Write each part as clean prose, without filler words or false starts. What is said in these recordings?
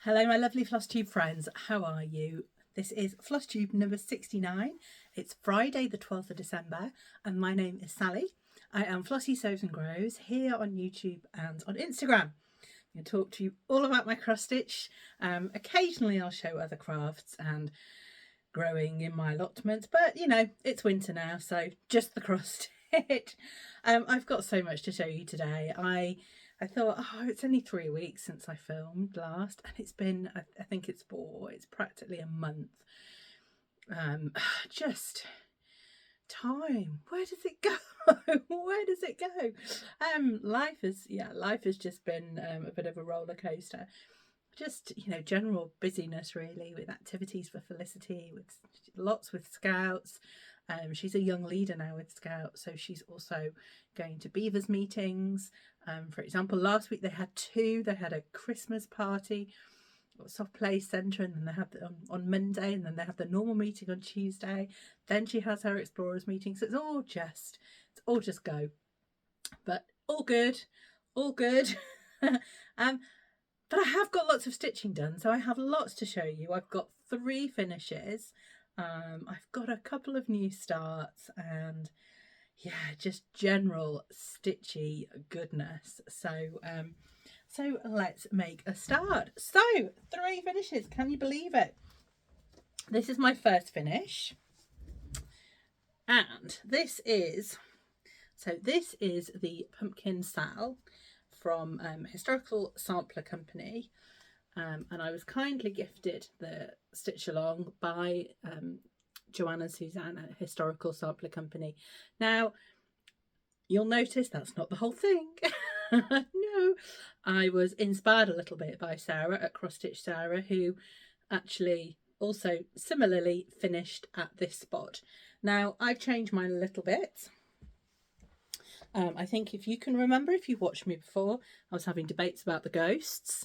Hello my lovely Flosstube friends, how are you? This is Flosstube number 69. It's Friday the 12th of December and my name is Sally. I am Flossie Sews and Grows here on YouTube and on Instagram. I'm going to talk to you all about my cross stitch. Occasionally I'll show other crafts and growing in my allotment, but you know, it's winter now, so just the cross stitch. I've got so much to show you today. I thought, oh, it's only 3 weeks since I filmed last, and it's been, I think it's practically a month. Just time. Where does it go? Where does it go? Life has just been a bit of a roller coaster. Just, you know, general busyness really, with activities for Felicity, with lots with Scouts. She's a young leader now with Scouts, so she's also going to Beavers meetings. For example, last week they had two. They had a Christmas party at Soft Play Centre, and then they had on Monday, and then they have the normal meeting on Tuesday. Then she has her Explorers meeting. So it's all just go, but all good, all good. But I have got lots of stitching done, so I have lots to show you. I've got 3 finishes. I've got a couple of new starts, and yeah, just general stitchy goodness. So let's make a start. So 3 finishes, can you believe it? This is my first finish, and this is the pumpkin sal from Historical Sampler Company, and I was kindly gifted the stitch along by Joanna and Suzanne at Historical Sampler Company. Now, you'll notice that's not the whole thing. No, I was inspired a little bit by Sarah at Cross Stitch Sarah, who actually also similarly finished at this spot. Now, I've changed mine a little bit. I think if you can remember, if you watched me before, I was having debates about the ghosts.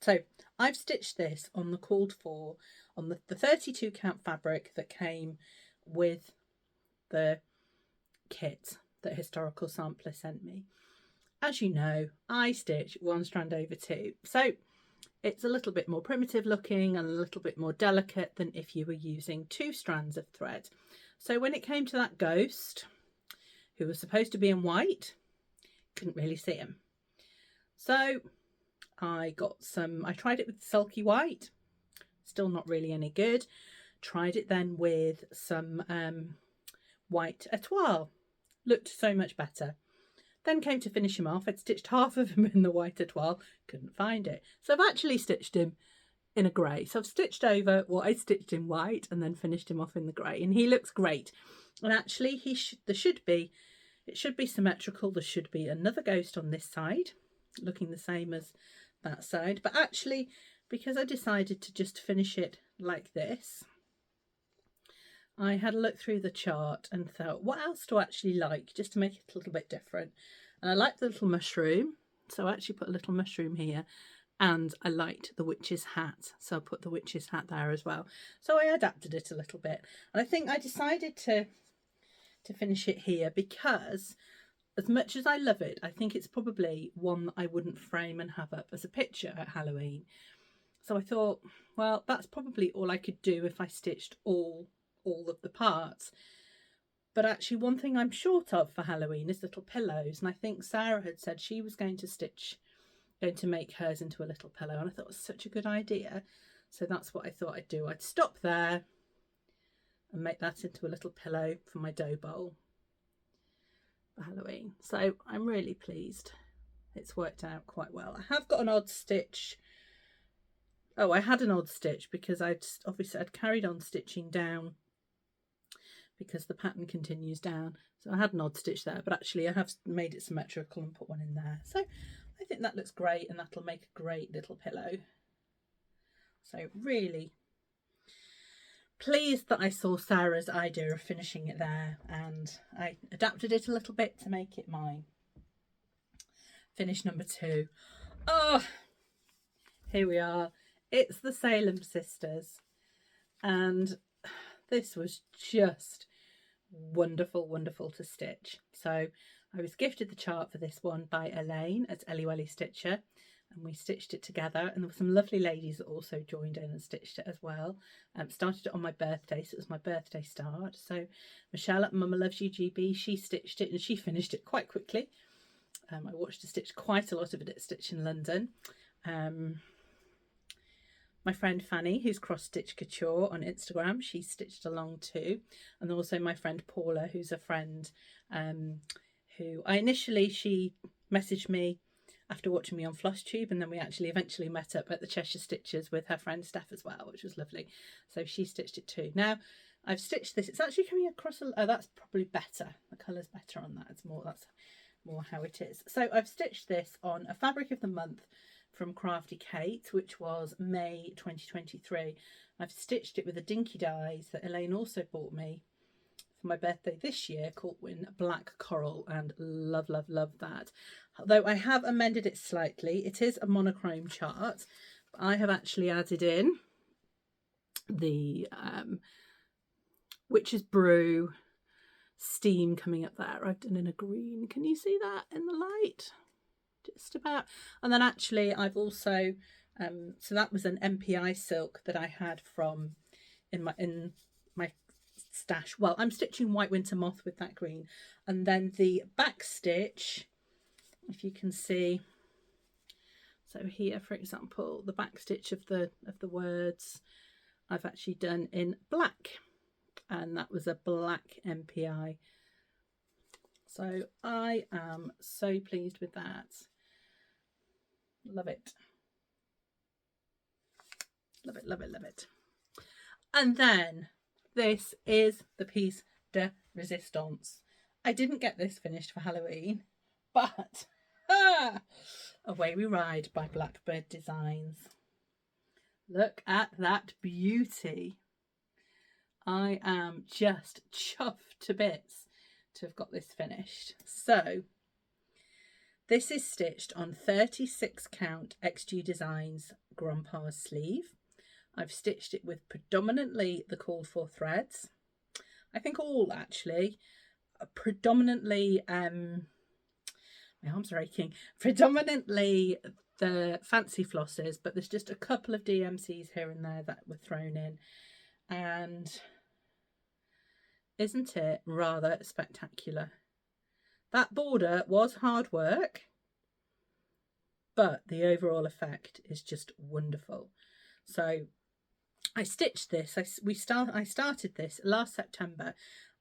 So I've stitched this on the called for, on the 32 count fabric that came with the kit that Historical Sampler sent me. As you know, I stitch 1 strand over 2. So it's a little bit more primitive looking and a little bit more delicate than if you were using 2 strands of thread. So when it came to that ghost, who was supposed to be in white, couldn't really see him. So I tried it with sulky white, still not really any good. Tried it then with some white etoile, looked so much better. Then came to finish him off. I'd stitched half of him in the white etoile, couldn't find it. So I've actually stitched him in a grey. So I've stitched over what I stitched in white and then finished him off in the grey, and he looks great. And actually it should be symmetrical. There should be another ghost on this side looking the same as that side, but actually, because I decided to just finish it like this, I had a look through the chart and thought, what else do I actually like, just to make it a little bit different. And I like the little mushroom, so I actually put a little mushroom here, and I liked the witch's hat, so I put the witch's hat there as well. So I adapted it a little bit, and I think I decided to finish it here because, as much as I love it, I think it's probably one that I wouldn't frame and have up as a picture at Halloween. So I thought, well, that's probably all I could do if I stitched all of the parts. But actually, one thing I'm short of for Halloween is little pillows, and I think Sarah had said she was going to make hers into a little pillow, and I thought it was such a good idea. So that's what I thought I'd do. I'd stop there and make that into a little pillow for my dough bowl for Halloween. So I'm really pleased it's worked out quite well. I have got an odd stitch. Oh, I had an odd stitch because I'd carried on stitching down because the pattern continues down. So I had an odd stitch there, but actually I have made it symmetrical and put one in there. So I think that looks great, and that'll make a great little pillow. So really pleased that I saw Sarah's idea of finishing it there, and I adapted it a little bit to make it mine. Finish number 2. Oh, here we are. It's the Salem sisters, and this was just wonderful to stitch. So I was gifted the chart for this one by Elaine at Ellie Welly Stitcher, and we stitched it together, and there were some lovely ladies that also joined in and stitched it as well. Started it on my birthday, so it was my birthday start. So Michelle at Mama Loves You GB, she stitched it and she finished it quite quickly. I watched her stitch quite a lot of it at Stitch in London. My friend Fanny, who's Cross Stitch Couture on Instagram, she stitched along too. And also my friend Paula, who's a friend who she messaged me after watching me on Flosstube, and then we actually eventually met up at the Cheshire Stitchers with her friend Steph as well, which was lovely. So she stitched it too. Now I've stitched this, it's actually coming across that's probably better, the colour's better on that, that's more how it is. So I've stitched this on a fabric of the month from Crafty Kate, which was May 2023. I've stitched it with the Dinky Dyes that Elaine also bought me for my birthday this year, called in Black Coral, and love that. Although I have amended it slightly, it is a monochrome chart, but I have actually added in the Witch's Brew steam coming up there. I've done in a green. Can you see that in the light? Just about. And then actually I've also so that was an MPI silk that I had from in my stash. Well, I'm stitching White Winter Moth with that green, and then the back stitch, if you can see, so here for example, the back stitch of the words I've actually done in black, and that was a black MPI. So I am so pleased with that. Love it. Love it. And then this is the piece de resistance. I didn't get this finished for Halloween, but Away We Ride by Blackbird Designs. Look at that beauty. I am just chuffed to bits to have got this finished. So this is stitched on 36 count XG Designs Grandpa's sleeve. I've stitched it with predominantly the called for threads. I think all actually, predominantly, my arms are aching, predominantly the fancy flosses, but there's just a couple of DMCs here and there that were thrown in. And isn't it rather spectacular? That border was hard work, but the overall effect is just wonderful. So I stitched this. I started this last September.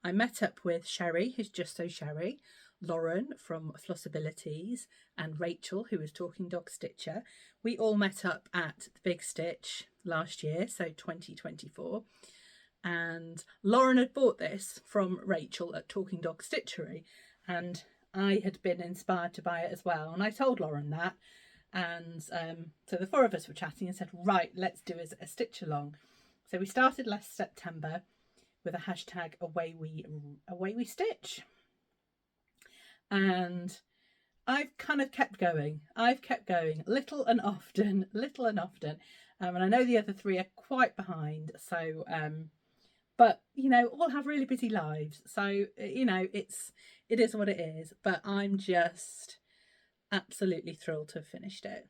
I met up with Sherry, who's Just So Sherry, Lauren from Flossabilities, and Rachel, who was Talking Dog Stitcher. We all met up at the Big Stitch last year, so 2024. And Lauren had bought this from Rachel at Talking Dog Stitchery, and I had been inspired to buy it as well. And I told Lauren that. And so the four of us were chatting and said, right, let's do a stitch along. So we started last September with a hashtag away we stitch. And I've kind of kept going. Little and often. And I know the other three are quite behind. So, but, you know, all have really busy lives. So, you know, it is what it is. But I'm just absolutely thrilled to have finished it.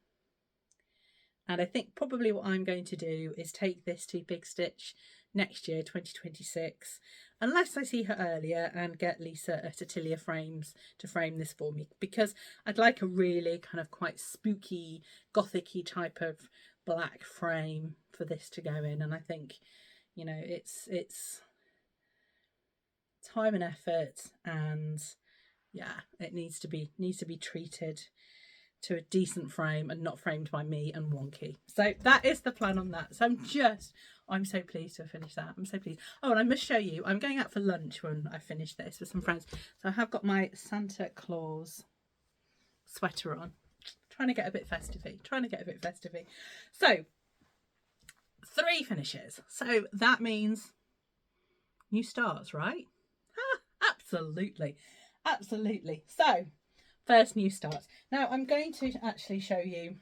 And I think probably what I'm going to do is take this to Big Stitch next year, 2026, unless I see her earlier, and get Lisa at Atelier Frames to frame this for me, because I'd like a really kind of quite spooky, gothic-y type of black frame for this to go in. And I think, you know, it's time and effort, and yeah, it needs to be treated to a decent frame and not framed by me and wonky. So that is the plan on that. So I'm so pleased to have finished that. I'm so pleased. Oh, and I must show you, I'm going out for lunch when I finish this with some friends. So I have got my Santa Claus sweater on. Trying to get a bit festive. So 3 finishes. So that means new starts, right? Absolutely. So first new starts. Now I'm going to actually show you,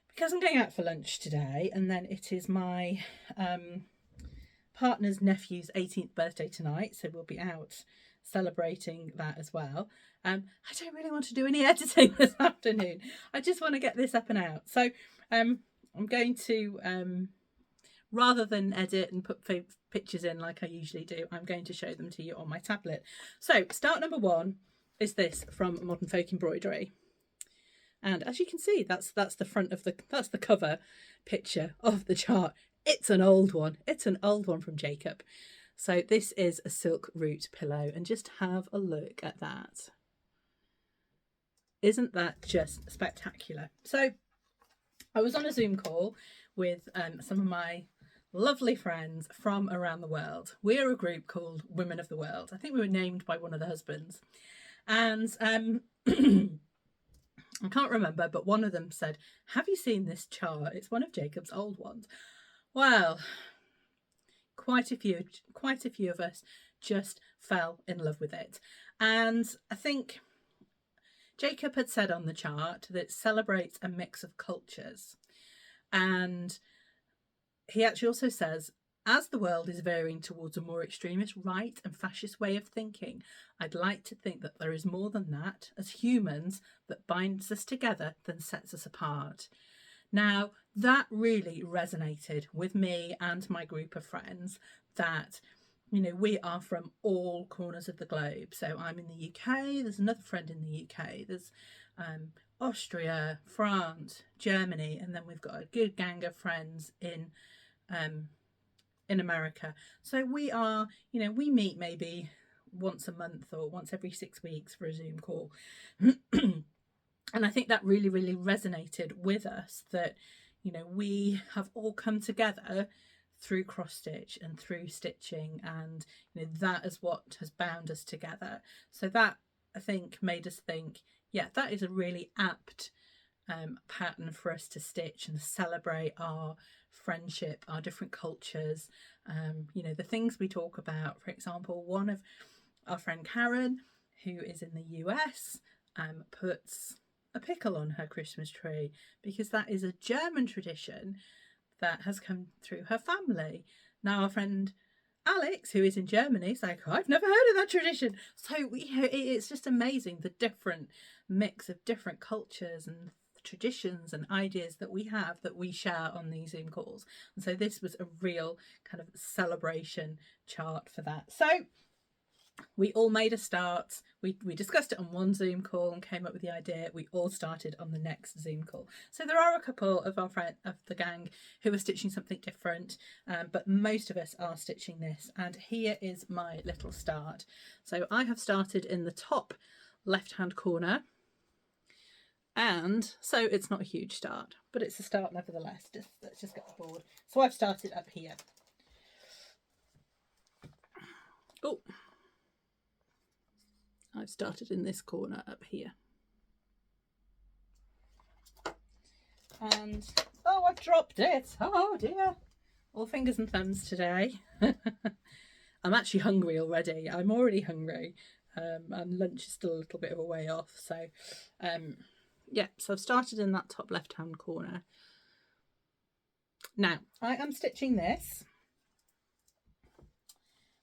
because I'm going out for lunch today, and then it is my partner's nephew's 18th birthday tonight, so we'll be out celebrating that as well. I don't really want to do any editing this afternoon. I just want to get this up and out. So I'm going to, rather than edit and put pictures in like I usually do, I'm going to show them to you on my tablet. So start number 1 is this from Modern Folk Embroidery. And as you can see, that's the front of that's the cover picture of the chart. It's an old one. It's an old one from Jacob. So this is a silk root pillow, and just have a look at that. Isn't that just spectacular? So I was on a Zoom call with some of my lovely friends from around the world. We're a group called Women of the World. I think we were named by one of the husbands. And I can't remember, but one of them said, have you seen this chart? It's one of Jacob's old ones. Well, quite a few of us just fell in love with it. And I think Jacob had said on the chart that it celebrates a mix of cultures. And he actually also says, as the world is veering towards a more extremist right and fascist way of thinking, I'd like to think that there is more than that, as humans, that binds us together than sets us apart. Now, that really resonated with me and my group of friends, that, you know, we are from all corners of the globe. So I'm in the UK, there's another friend in the UK, there's Austria, France, Germany, and then we've got a good gang of friends in America. So we are, you know, we meet maybe once a month or once every 6 weeks for a Zoom call. And I think that really, really resonated with us, that, you know, we have all come together through cross stitch and through stitching, and, you know, that is what has bound us together. So that, I think, made us think, yeah, that is a really apt pattern for us to stitch and celebrate our friendship, our different cultures, you know, the things we talk about. For example, one of our friend Karen, who is in the US, puts a pickle on her Christmas tree because that is a German tradition that has come through her family. Now our friend Alex, who is in Germany, is like, I've never heard of that tradition. So it's just amazing, the different mix of different cultures and traditions and ideas that we have, that we share on these Zoom calls. And so this was a real kind of celebration chart for that. So we all made a start. We discussed it on one Zoom call and came up with the idea. We all started on the next Zoom call. So there are a couple of our friends of the gang who are stitching something different, but most of us are stitching this. And here is my little start. So I have started in the top left-hand corner. And so it's not a huge start, but it's a start nevertheless. Let's just get the board. So I've started up here. Oh, I've started in this corner up here. And, oh, I've dropped it. Oh dear. All fingers and thumbs today. I'm actually hungry already. I'm already hungry. And lunch is still a little bit of a way off. So, yeah, so I've started in that top left-hand corner. Now, I am stitching this.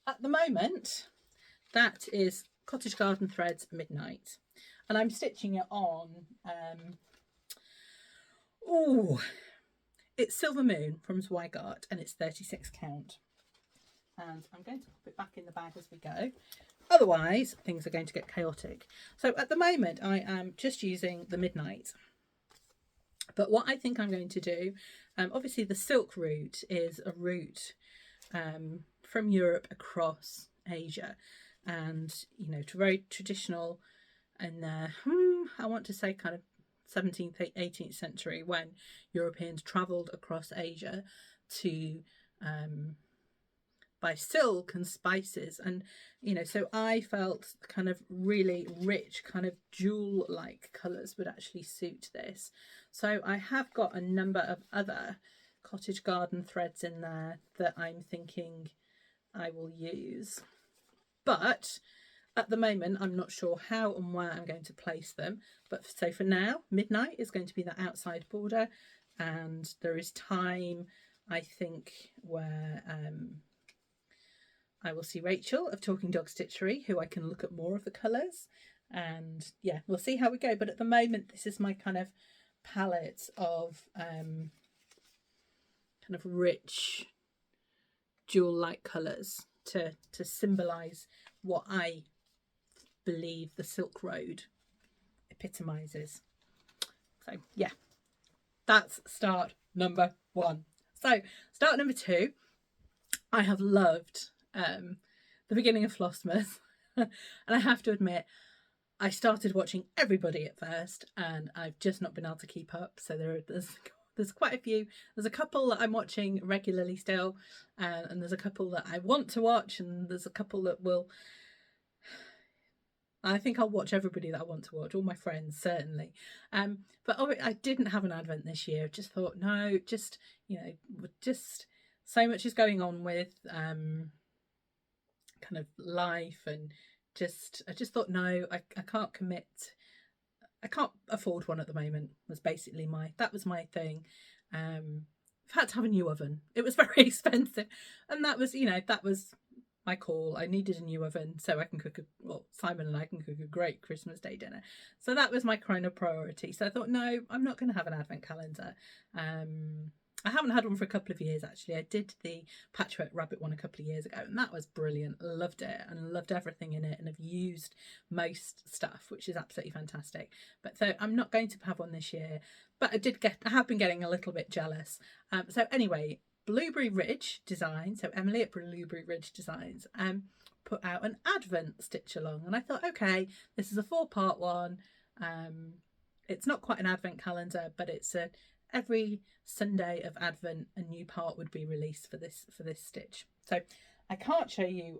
At the moment, that is Cottage Garden Threads Midnight. And I'm stitching it on, it's Silver Moon from Zweigart, and it's 36 count. And I'm going to pop it back in the bag as we go. Otherwise, things are going to get chaotic. So at the moment, I am just using the Midnight. But what I think I'm going to do, obviously the silk route is a route from Europe across Asia. And, you know, very traditional in the, I want to say kind of 17th, 18th century, when Europeans travelled across Asia to buy silk and spices. And, you know, so I felt kind of really rich, kind of jewel-like colours would actually suit this. So I have got a number of other cottage garden threads in there that I'm thinking I will use. But at the moment, I'm not sure how and where I'm going to place them. But so for now, Midnight is going to be the outside border. And there is time, I think, where I will see Rachel of Talking Dog Stitchery, who I can look at more of the colours, and yeah, we'll see how we go. But at the moment, this is my kind of palette of kind of rich jewel-like colours to symbolise what I believe the Silk Road epitomises. So yeah, that's start number 1. So start number 2, I have loved the beginning of Flossmas. And I have to admit, I started watching everybody at first and I've just not been able to keep up. So there's quite a few. There's a couple that I'm watching regularly still, and there's a couple that I want to watch, and there's a couple that will... I think I'll watch everybody that I want to watch, all my friends, certainly. But I didn't have an Advent this year. Just thought, no, just, you know, just so much is going on with kind of life, and I just thought, no, I can't commit. I can't afford one at the moment, was basically that was my thing. I've had to have a new oven. It was very expensive. And that was, you know, that was my call. I needed a new oven so I can cook Simon and I can cook a great Christmas Day dinner. So that was my kind of priority. So I thought, no, I'm not going to have an Advent calendar. I haven't had one for a couple of years, actually. I did the Patchwork Rabbit one a couple of years ago, and that was brilliant. Loved it, and loved everything in it, and have used most stuff, which is absolutely fantastic. But so I'm not going to have one this year, but I have been getting a little bit jealous. So anyway, Blueberry Ridge Design, so Emily at Blueberry Ridge Designs, put out an Advent stitch along, and I thought, okay, this is a 4-part one. It's not quite an Advent calendar, but it's every Sunday of Advent a new part would be released for this stitch. So I can't show you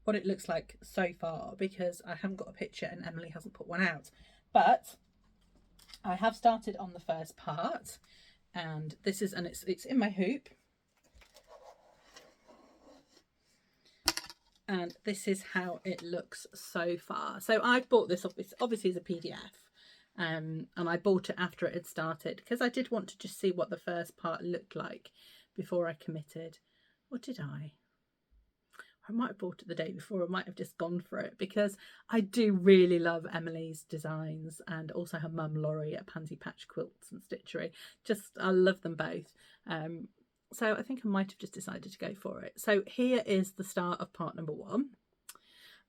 what it looks like so far because I haven't got a picture and Emily hasn't put one out, but I have started on the first part. And this is, and it's in my hoop, and this is how it looks so far. So I bought this obviously as a PDF, and I bought it after it had started because I did want to just see what the first part looked like before I committed. Or did I? I might have bought it the day before. I might have just gone for it because I do really love Emily's designs, and also her mum Laurie at Pansy Patch Quilts and Stitchery. I love them both. So I think I might have just decided to go for it. So here is the start of part number 1.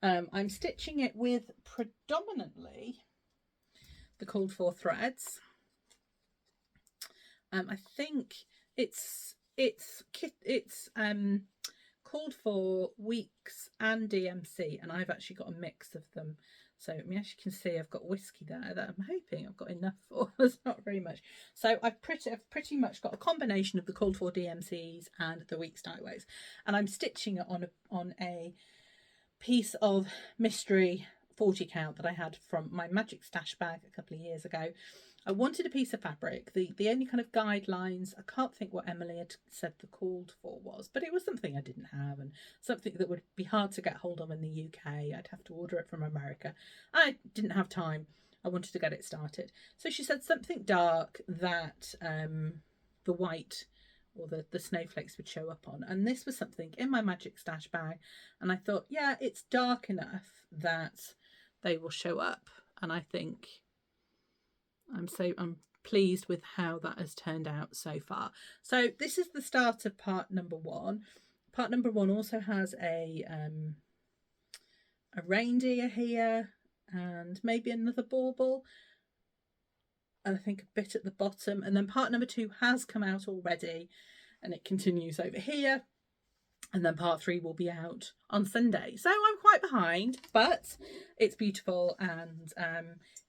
I'm stitching it with predominantly the called for threads. I think it's called for weeks and DMC, and I've actually got a mix of them. So as you can see, I've got whiskey there that I'm hoping I've got enough for. There's not very much. So I've pretty much got a combination of the called for DMCs and the weeks dieways, and I'm stitching it on a piece of mystery 40 count that I had from my magic stash bag a couple of years ago. I wanted a piece of fabric. The only kind of guidelines, I can't think what Emily had said the called for was, but it was something I didn't have and something that would be hard to get hold of in the UK. I'd have to order it from America. I didn't have time. I wanted to get it started. So she said something dark that the white or the snowflakes would show up on. And this was something in my magic stash bag. And I thought, yeah, it's dark enough that they will show up. And I think I'm pleased with how that has turned out so far. So this is the start of part number 1. Part number 1 also has a reindeer here and maybe another bauble, and I think a bit at the bottom. And then part number 2 has come out already and it continues over here. And then part 3 will be out on Sunday. So I'm quite behind, but it's beautiful and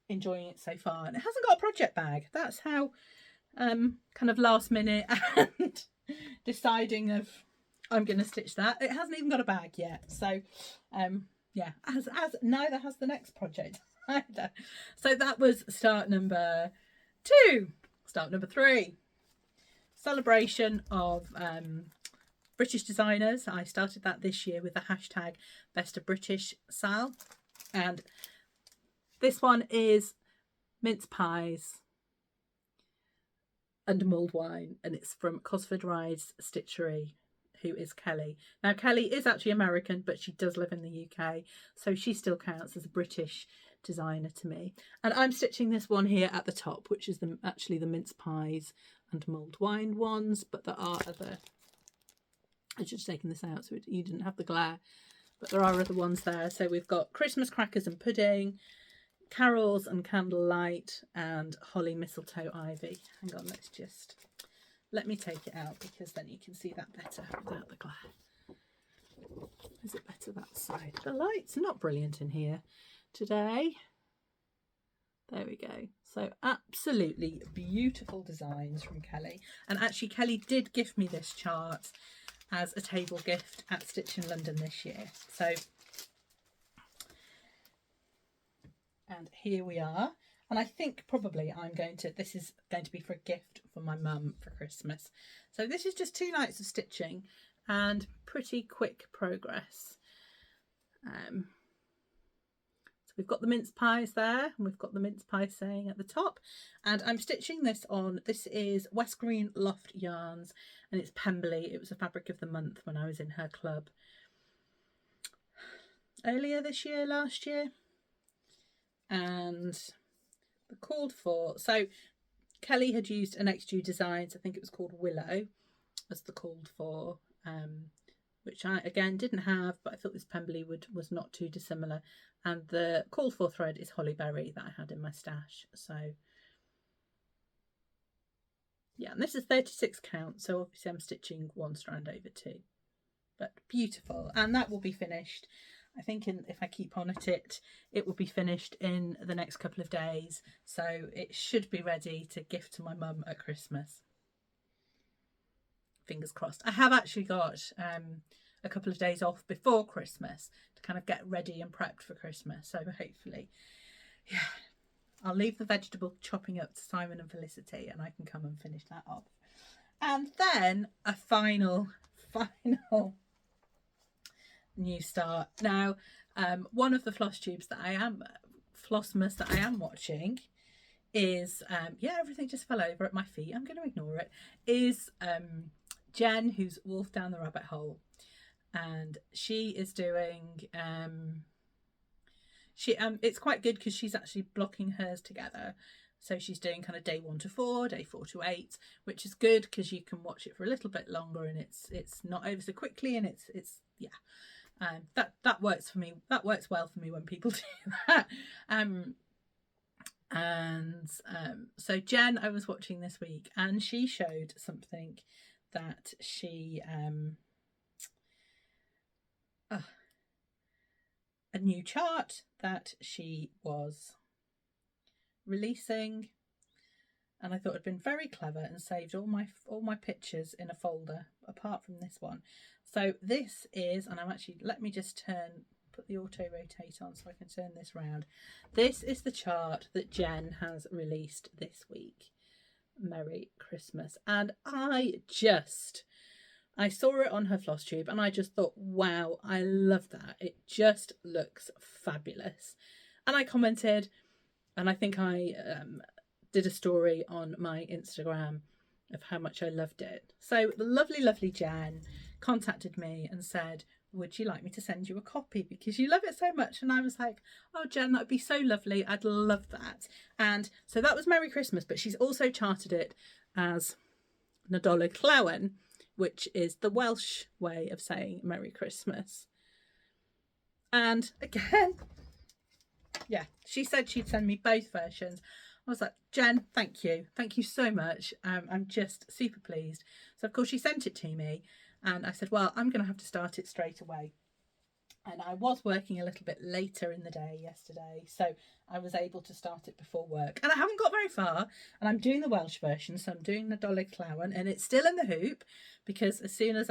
enjoying it so far. And it hasn't got a project bag. That's how kind of last minute and deciding of I'm going to stitch that. It hasn't even got a bag yet. So yeah, as neither has the next project either. So that was start number 2. Start number 3. Celebration of British designers. I started that this year with the hashtag Best of British Sal, and this one is mince pies and mulled wine, and it's from Cosford Ride's Stitchery, who is Kelly. Now, Kelly is actually American, but she does live in the UK, so she still counts as a British designer to me. And I'm stitching this one here at the top, which is actually the mince pies and mulled wine ones, but there are other... I should have taken this out so you didn't have the glare, but there are other ones there. So we've got Christmas crackers and pudding, carols and candlelight, and holly, mistletoe, ivy. Hang on, let me take it out, because then you can see that better without the glare. Is it better that side? The light's not brilliant in here today. There we go. So absolutely beautiful designs from Kelly. And actually Kelly did give me this chart as a table gift at Stitch in London this year. So, and here we are. And I think probably this is going to be for a gift for my mum for Christmas. So this is just 2 nights of stitching and pretty quick progress. So we've got the mince pies there, and we've got the mince pie saying at the top, and I'm stitching this on, this is West Green Loft Yarns, and it's Pemberley. It was a fabric of the month when I was in her club earlier this year, last year. And the called for, so Kelly had used an XG Designs, I think it was called Willow, as the called for, which I again didn't have, but I thought this Pemberley was not too dissimilar. And the called for thread is Hollyberry that I had in my stash. So yeah, and this is 36 count, so obviously I'm stitching 1 strand over 2, but beautiful. And that will be finished, I think, if I keep on at it, it will be finished in the next couple of days, so it should be ready to gift to my mum at Christmas. Fingers crossed. I have actually got a couple of days off before Christmas to kind of get ready and prepped for Christmas, so hopefully, yeah, I'll leave the vegetable chopping up to Simon and Felicity, and I can come and finish that off. And then a final new start. Now, one of the Flosstubes that Flossmas that I am watching is, yeah, everything just fell over at my feet, I'm going to ignore it, is Jen, who's Wolf Down the Rabbit Hole. And she is doing, it's quite good because she's actually blocking hers together. So she's doing kind of day 1 to 4, day 4 to 8, which is good because you can watch it for a little bit longer, and it's not over so quickly, and it's yeah, that works for me. That works well for me when people do that. So Jen, I was watching this week, and she showed something that she a new chart that she was releasing, and I thought it'd been very clever and saved all my pictures in a folder apart from this one. So this is, and I'm actually, let me just put the auto rotate on so I can turn this round. This is the chart that Jen has released this week. Merry Christmas. And I saw it on her Flosstube and I just thought, wow, I love that. It just looks fabulous. And I commented, and I think I did a story on my Instagram of how much I loved it. So the lovely Jen contacted me and said, would you like me to send you a copy because you love it so much? And I was like, oh Jen, that'd be so lovely, I'd love that. And so that was Merry Christmas, but she's also charted it as Nadolig Llawen, which is the Welsh way of saying Merry Christmas. And again, yeah, she said she'd send me both versions. I was like, Jen, thank you so much. I'm just super pleased. So of course she sent it to me, and I said, well, I'm going to have to start it straight away. And I was working a little bit later in the day yesterday, so I was able to start it before work. And I haven't got very far, and I'm doing the Welsh version, so I'm doing Nadolig Llawen, and it's still in the hoop, because as soon as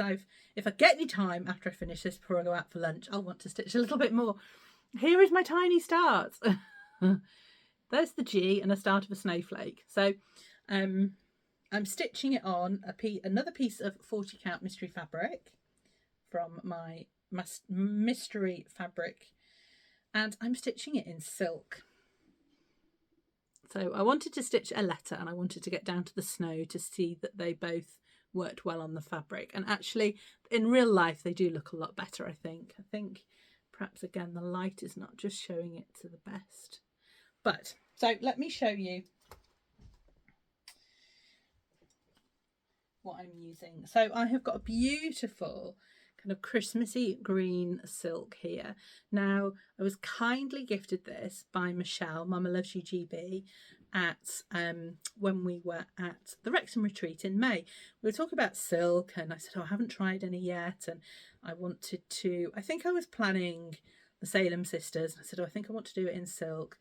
if I get any time after I finish this before I go out for lunch, I'll want to stitch a little bit more. Here is my tiny start. There's the G and a start of a snowflake. So I'm stitching it on another piece of 40 count mystery fabric from my mystery fabric, and I'm stitching it in silk. So I wanted to stitch a letter, and I wanted to get down to the snow to see that they both worked well on the fabric. And actually in real life they do look a lot better, I think. Perhaps again the light is not just showing it to the best. But so let me show you what I'm using. So I have got a beautiful kind of Christmassy green silk here. Now, I was kindly gifted this by Michelle, Mama Loves You GB, at when we were at the Wrexham retreat in May. We were talking about silk and I said, oh, I haven't tried any yet, and I wanted to, I think I was planning the Salem Sisters. I said, oh, I think I want to do it in silk.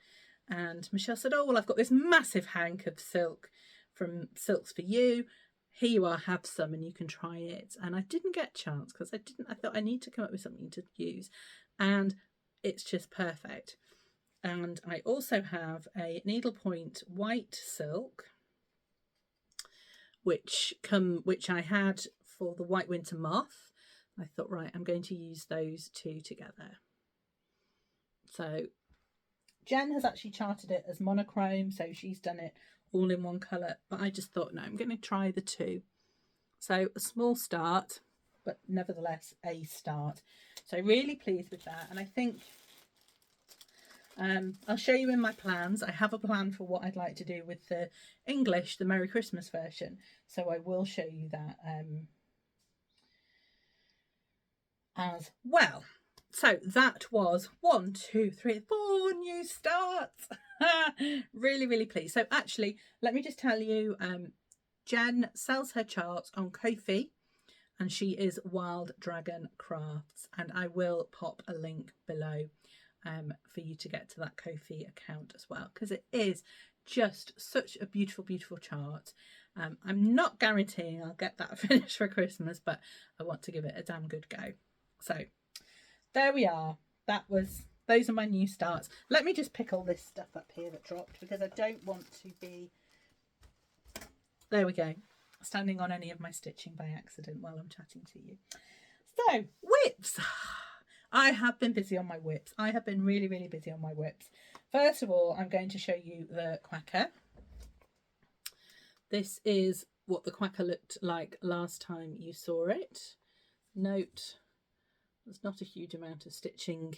And Michelle said, oh, well, I've got this massive hank of silk from Silks for You. Here you are, have some and you can try it. And I didn't get a chance because I thought I need to come up with something to use, and it's just perfect. And I also have a needlepoint white silk which I had for the White Winter Moth. I thought, right, I'm going to use those two together. So Jen has actually charted it as monochrome, so she's done it all in one colour, but I just thought, no, I'm going to try the two. So a small start, but nevertheless a start. So really pleased with that. And I think I'll show you in my plans. I have a plan for what I'd like to do with the English, the Merry Christmas version. So I will show you that as well. So that was 1, 2, 3, 4 new starts. Really, really pleased. So actually, let me just tell you, Jen sells her charts on Ko-fi, and she is Wild Dragon Crafts, and I will pop a link below for you to get to that Ko-fi account as well, because it is just such a beautiful, beautiful chart. I'm not guaranteeing I'll get that finished for Christmas, but I want to give it a damn good go. So there we are. Those are my new starts. Let me just pick all this stuff up here that dropped, because I don't want to be, there we go, standing on any of my stitching by accident while I'm chatting to you. So whips. I have been busy on my whips. I have been really, really busy on my whips. First of all, I'm going to show you the Quacker. This is what the Quacker looked like last time you saw it. Note, there's not a huge amount of stitching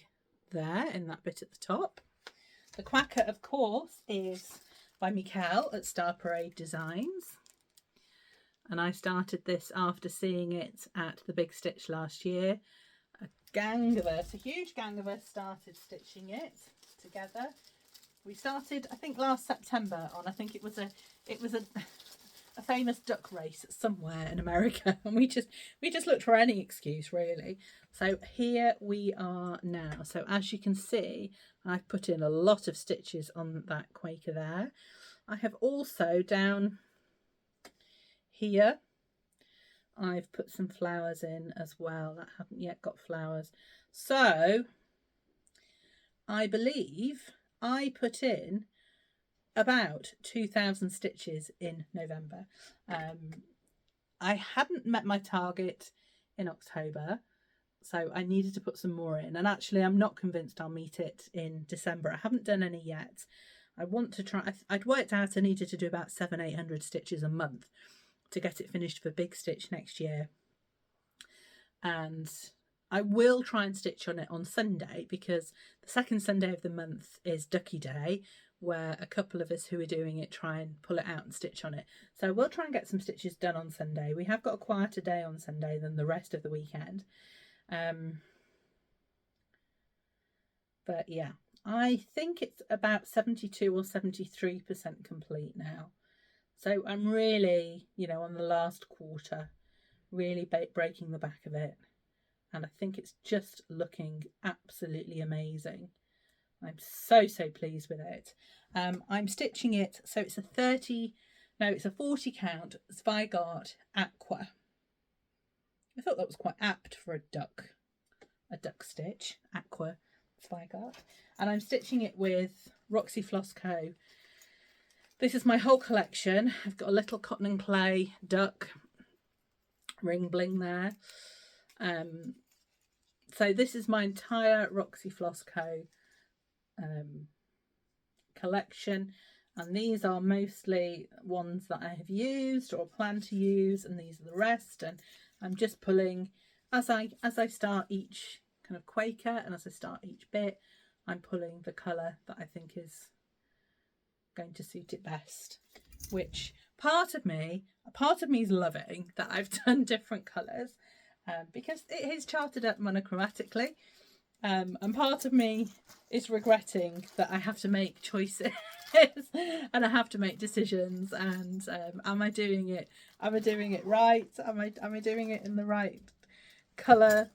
there in that bit at the top. The Quacker, of course, is by Mikel at Star Parade Designs. And I started this after seeing it at the Big Stitch last year. A huge gang of us started stitching it together. We started, I think, last September on, I think it was a famous duck race somewhere in America, and we just looked for any excuse really. So here we are now. So as you can see, I've put in a lot of stitches on that Quaker there. I have also down here, I've put some flowers in as well that haven't yet got flowers. So I believe I put in about 2,000 stitches in November. I hadn't met my target in October, so I needed to put some more in, and actually I'm not convinced I'll meet it in December. I haven't done any yet. I want to try. I'd worked out I needed to do about 700-800 stitches a month to get it finished for Big Stitch next year, and I will try and stitch on it on Sunday, because the second Sunday of the month is Ducky Day, where a couple of us who are doing it try and pull it out and stitch on it. So we'll try and get some stitches done on Sunday. We have got a quieter day on Sunday than the rest of the weekend. But yeah, I think it's about 72 or 73% complete now. So I'm really, on the last quarter, really breaking the back of it. And I think it's just looking absolutely amazing. I'm so pleased with it. I'm stitching it, so it's a 40 count Zweigart Aqua. I thought that was quite apt for a duck stitch, Aqua Zweigart. And I'm stitching it with Roxy Floss Co. This is my whole collection. I've got a little cotton and clay duck ring bling there. So this is my entire Roxy Floss Co. Collection. and these are mostly ones that I have used or plan to use, and these are the rest. And I'm just pulling as I start each kind of Quaker, and as I start each bit, I'm pulling the colour that I think is going to suit it best. Which part of me is loving that I've done different colours, because it is charted up monochromatically, and part of me is regretting that I have to make choices and I have to make decisions. And am I doing it right? Am I doing it in the right colour?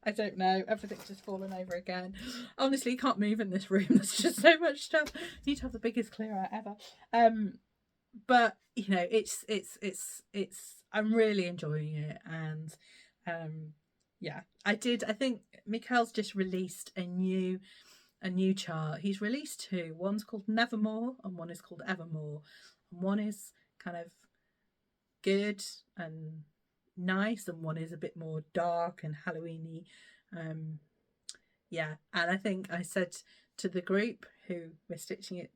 I don't know. Everything's just fallen over again. Honestly, you can't move in this room. There's just so much stuff. You need to have the biggest clear out ever. But you know, it's I'm really enjoying it. And yeah, I think Mikhail's just released a new chart. He's released two. One's called Nevermore and one is called Evermore. And one is kind of good and nice, and one is a bit more dark and Halloweeny. Yeah, and I think I said to the group who we're stitching it,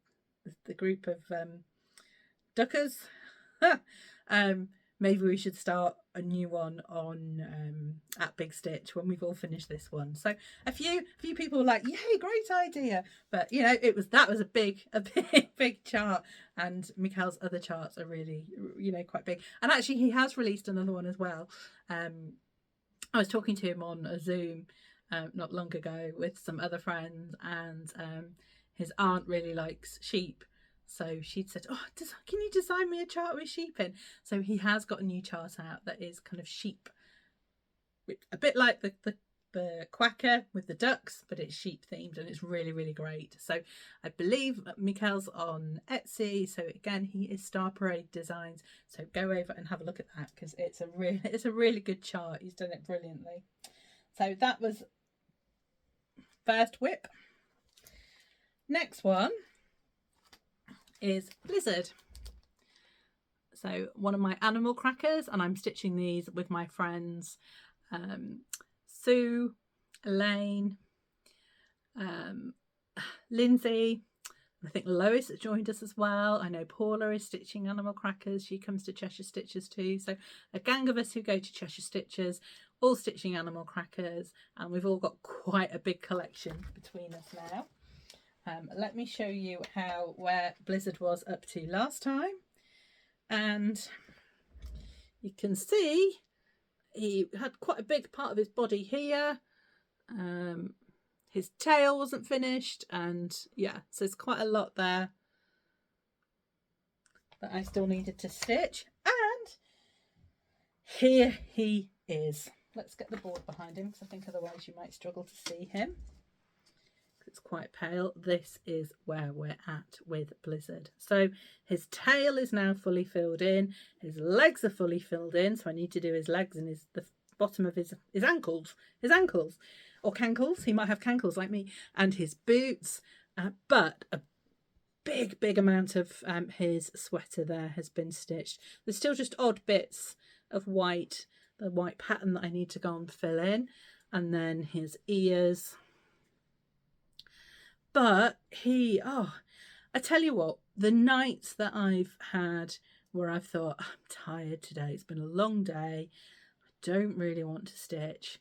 the group of duckers, maybe we should start a new one on at Big Stitch when we've all finished this one. So a few people were like, yay, great idea. But you know, that was a big chart, and Mikhail's other charts are really, you know, quite big. And actually he has released another one as well. I was talking to him on a Zoom not long ago with some other friends, and his aunt really likes sheep. So she'd said, oh, can you design me a chart with sheep in? So he has got a new chart out that is kind of sheep, a bit like the Quacker with the ducks, but it's sheep themed, and it's really, really great. So I believe Mikhail's on Etsy. So again, he is Star Parade Designs. So go over and have a look at that, because it's a really good chart. He's done it brilliantly. So that was first whip. Next one is Blizzard. So one of my animal crackers, and I'm stitching these with my friends Sue, Elaine, Lindsay. I think Lois has joined us as well. I know Paula is stitching animal crackers. She comes to Cheshire Stitchers too. So a gang of us who go to Cheshire Stitchers, all stitching animal crackers, and we've all got quite a big collection between us now. Let me show you where Blizzard was up to last time. And you can see he had quite a big part of his body here. His tail wasn't finished, and yeah, so there's quite a lot there that I still needed to stitch. And here he is. Let's get the board behind him, because I think otherwise you might struggle to see him. It's quite pale. This is where we're at with Blizzard. So his tail is now fully filled in. His legs are fully filled in. So I need to do his legs and the bottom of his ankles. His ankles. Or cankles. He might have cankles like me. And his boots. But a big amount of his sweater there has been stitched. There's still just odd bits of white. The white pattern that I need to go and fill in. And then his ears. But I tell you what, the nights that I've had where I've thought, I'm tired today, it's been a long day, I don't really want to stitch,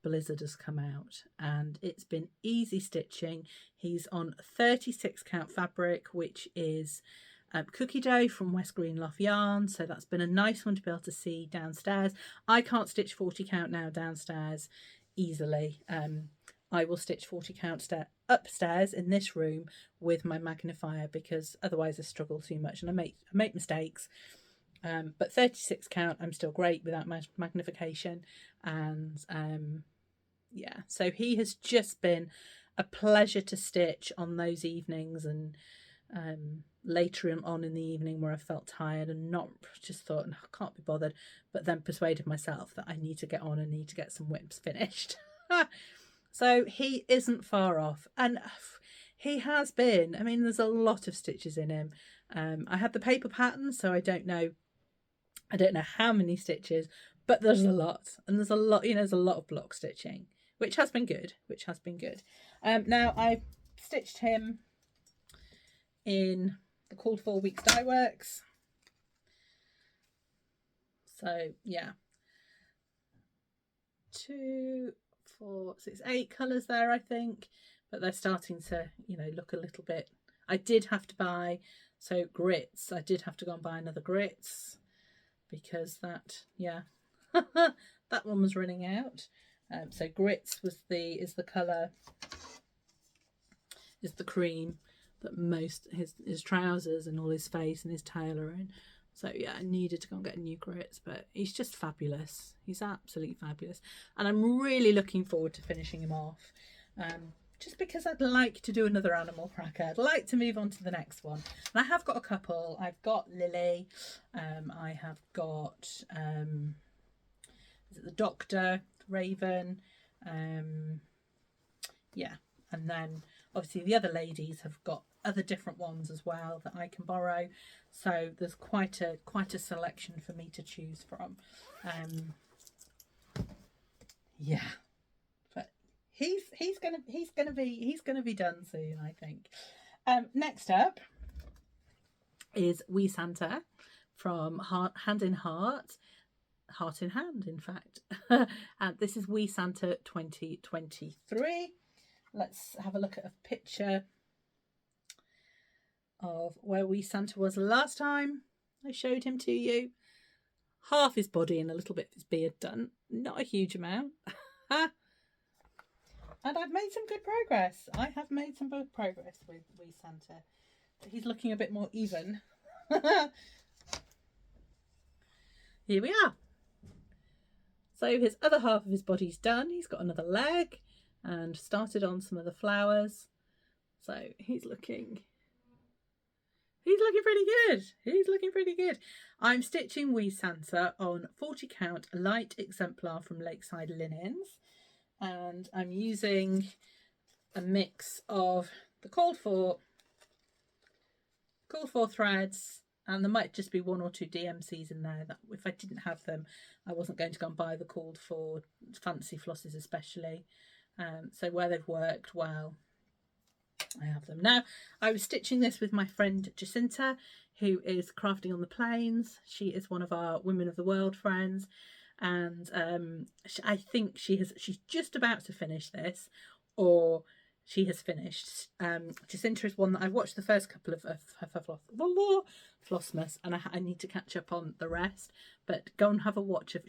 Blizzard has come out, and it's been easy stitching. He's on 36 count fabric, which is cookie dough from West Green Loft Yarn, so that's been a nice one to be able to see downstairs. I can't stitch 40 count now downstairs easily. I will stitch 40 count upstairs in this room with my magnifier, because otherwise I struggle too much and I make mistakes. But 36 count, I'm still great without magnification. And yeah, so he has just been a pleasure to stitch on those evenings, and later on in the evening where I felt tired and not just thought, no, I can't be bothered, but then persuaded myself that I need to get on and need to get some whips finished. So he isn't far off, and he has been. I mean, there's a lot of stitches in him. I had the paper pattern, so I don't know how many stitches, but there's a lot, and there's a lot. You know, there's a lot of block stitching, which has been good. Now I've stitched him in the Called For Weeks Die Works. So yeah, 2, 4, 6, 8 colours there, I think, but they're starting to, you know, look a little bit. I did have to buy, so grits, I did have to go and buy another grits because that, yeah, that one was running out. So grits was is the colour, is the cream that most his trousers and all his face and his tail are in. So yeah, I needed to go and get new grits, but he's just fabulous. He's absolutely fabulous, and I'm really looking forward to finishing him off. Just because I'd like to do another animal cracker. I'd like to move on to the next one. And I have got a couple. I've got Lily. I have got is it the Doctor, Raven? Yeah, and then obviously the other ladies have got other different ones as well that I can borrow. So there's quite a selection for me to choose from. Yeah. He's gonna be done soon, I think. Next up is Wee Santa from Hand in Heart in Hand, in fact. And this is Wee Santa 2023. Let's have a look at a picture of where Wee Santa was last time I showed him to you. Half his body and a little bit of his beard done. Not a huge amount. And I've made some good progress. I have made some good progress with Wee Santa. He's looking a bit more even. Here we are. So his other half of his body's done. He's got another leg and started on some of the flowers. So he's looking pretty good. He's looking pretty good. I'm stitching Wee Santa on 40 count light exemplar from Lakeside Linens. And I'm using a mix of the called for threads, and there might just be 1 or 2 DMCs in there that if I didn't have them, I wasn't going to go and buy the called for fancy flosses especially. So where they've worked well, I have them. Now, I was stitching this with my friend Jacinta, who is crafting on the plains. She is one of our Women of the World friends. And I think she's just about to finish this, or she has finished. Jacinta is one that I've watched the first couple of her Flossmas, and I need to catch up on the rest. But go and have a watch of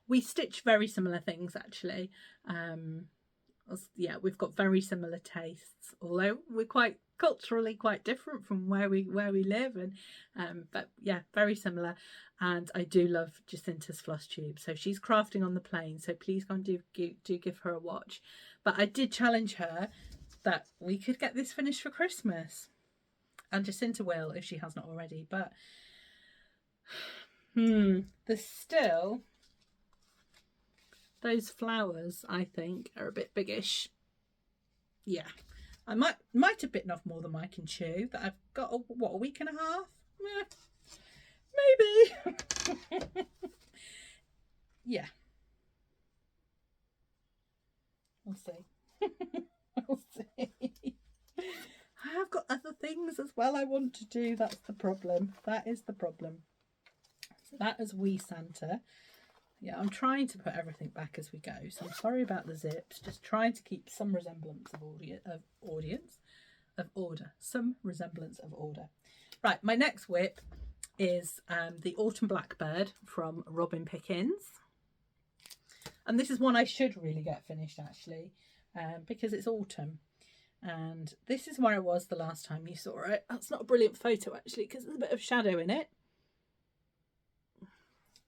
we stitch very similar things actually. Yeah, we've got very similar tastes, although we're quite culturally quite different from where we live, and but yeah, very similar. And I do love Jacinta's Flosstube, so she's crafting on the plane, so please go and do give her a watch. But I did challenge her that we could get this finished for Christmas, and Jacinta will if she has not already. But there's still those flowers, I think, are a bit biggish. Yeah, I might have bitten off more than I can chew. That I've got a week and a half. Maybe. Yeah. We'll see. We'll see. I have got other things as well I want to do. That's the problem. That is the problem. So that is Wee Santa. Yeah, I'm trying to put everything back as we go. So I'm sorry about the zips. Just trying to keep some resemblance of order. Some resemblance of order. Right, my next whip is the Autumn Blackbird from Robin Pickens. And this is one I should really get finished actually, because it's autumn. And this is where I was the last time you saw it. That's not a brilliant photo actually, because there's a bit of shadow in it.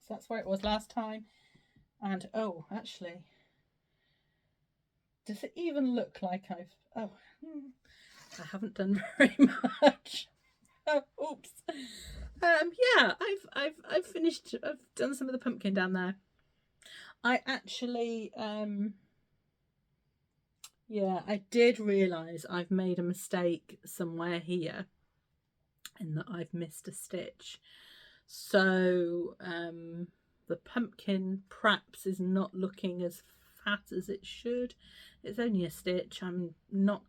So that's where it was last time. And oh, actually, does it even look like I haven't done very much. Oh, oops. Yeah, I've finished. I've done some of the pumpkin down there. I actually, yeah, I did realise I've made a mistake somewhere here, in that I've missed a stitch. So the pumpkin perhaps is not looking as fat as it should. It's only a stitch. I am not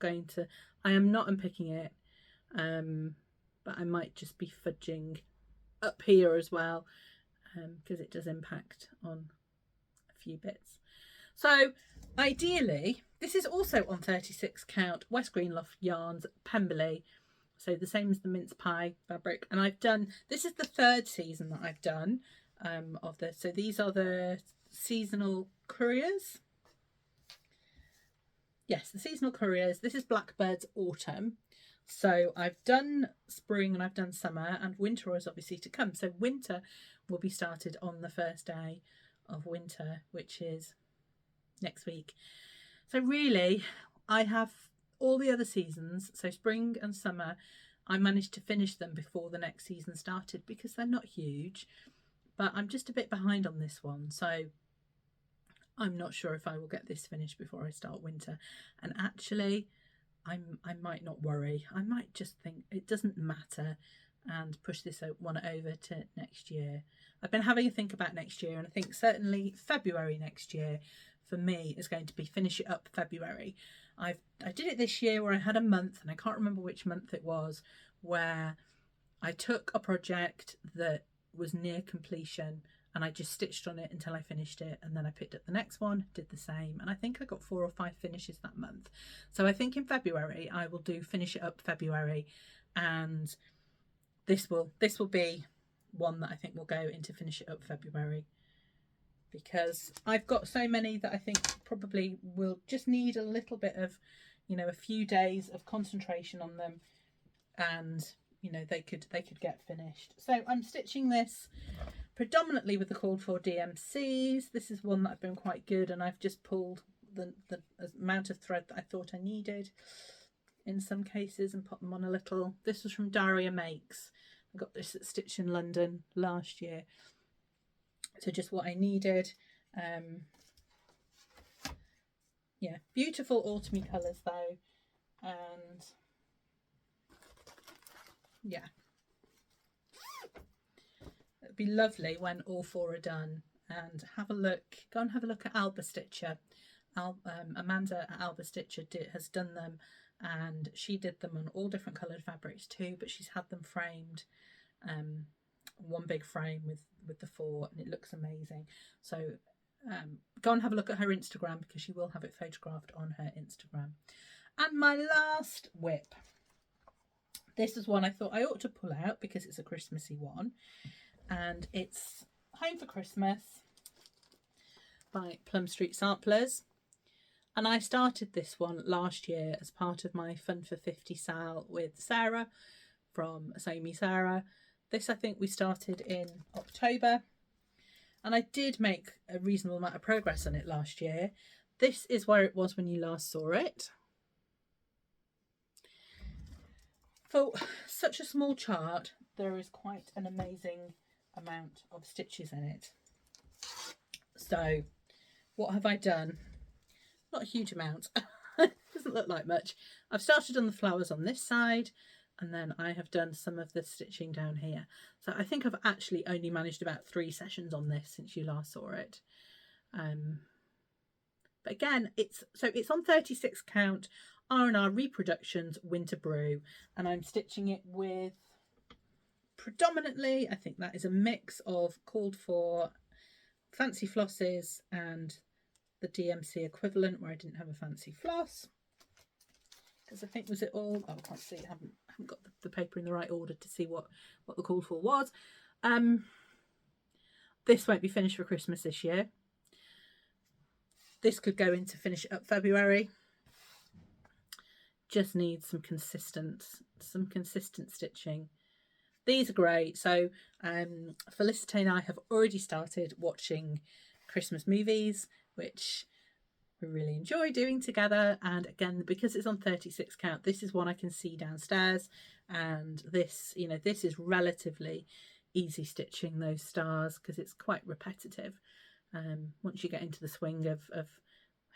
unpicking it. but I might just be fudging up here as well, because it does impact on a few bits. So ideally, this is also on 36 count West Greenloft yarns, Pemberley, so the same as the mince pie fabric. And I've done, this is the third season that I've done of this. So these are the seasonal couriers. Yes, the seasonal couriers. This is Blackbird's autumn. So I've done spring and I've done summer, and winter is obviously to come. So winter will be started on the first day of winter, which is next week. So really, I have all the other seasons, so spring and summer, I managed to finish them before the next season started because they're not huge, but I'm just a bit behind on this one. So I'm not sure if I will get this finished before I start winter. And actually, I might not worry. I might just think it doesn't matter and push this one over to next year. I've been having a think about next year, and I think certainly February next year for me is going to be finish it up February. I did it this year where I had a month, and I can't remember which month it was, where I took a project that was near completion and I just stitched on it until I finished it, and then I picked up the next one, did the same, and I think I got 4 or 5 finishes that month. So I think in February I will do finish it up February, and this will be one that I think will go into finish it up February, because I've got so many that I think probably will just need a little bit of, you know, a few days of concentration on them, and you know, they could get finished. So I'm stitching this predominantly with the called for DMCs. This is one that I've been quite good, and I've just pulled the amount of thread that I thought I needed in some cases and put them on a little. This was from Daria Makes. I got this at Stitch in London last year. So just what I needed. Yeah, beautiful autumny colours though, and yeah, it'd be lovely when all 4 are done. And have a look, go and have a look at Alba Stitcher. Amanda at Alba Stitcher has done them, and she did them on all different coloured fabrics too, but she's had them framed, one big frame with the 4, and it looks amazing. So go and have a look at her Instagram, because she will have it photographed on her Instagram. And my last whip, this is one I thought I ought to pull out because it's a Christmassy one, and it's Home for Christmas by Plum Street Samplers. And I started this one last year as part of my Fun for 50 sale with Sarah from Sew Me Sarah. This I think we started in October, and I did make a reasonable amount of progress on it last year. This is where it was when you last saw it. For such a small chart, there is quite an amazing amount of stitches in it. So what have I done? Not a huge amount. Doesn't look like much. I've started on the flowers on this side, and then I have done some of the stitching down here. So I think I've actually only managed about 3 sessions on this since you last saw it. But again, it's on 36 count R&R Reproductions Winter Brew, and I'm stitching it with predominantly, I think that is a mix of called for fancy flosses and the DMC equivalent, where I didn't have a fancy floss, because I think, was it all, oh, I can't see, I haven't got the paper in the right order to see what the called for was. This won't be finished for Christmas this year. This could go into finish it up February. Just needs some consistent stitching. These are great. So Felicity and I have already started watching Christmas movies, which we really enjoy doing together. And again, because it's on 36 count, this is one I can see downstairs, and this, you know, this is relatively easy stitching those stars because it's quite repetitive. Once you get into the swing of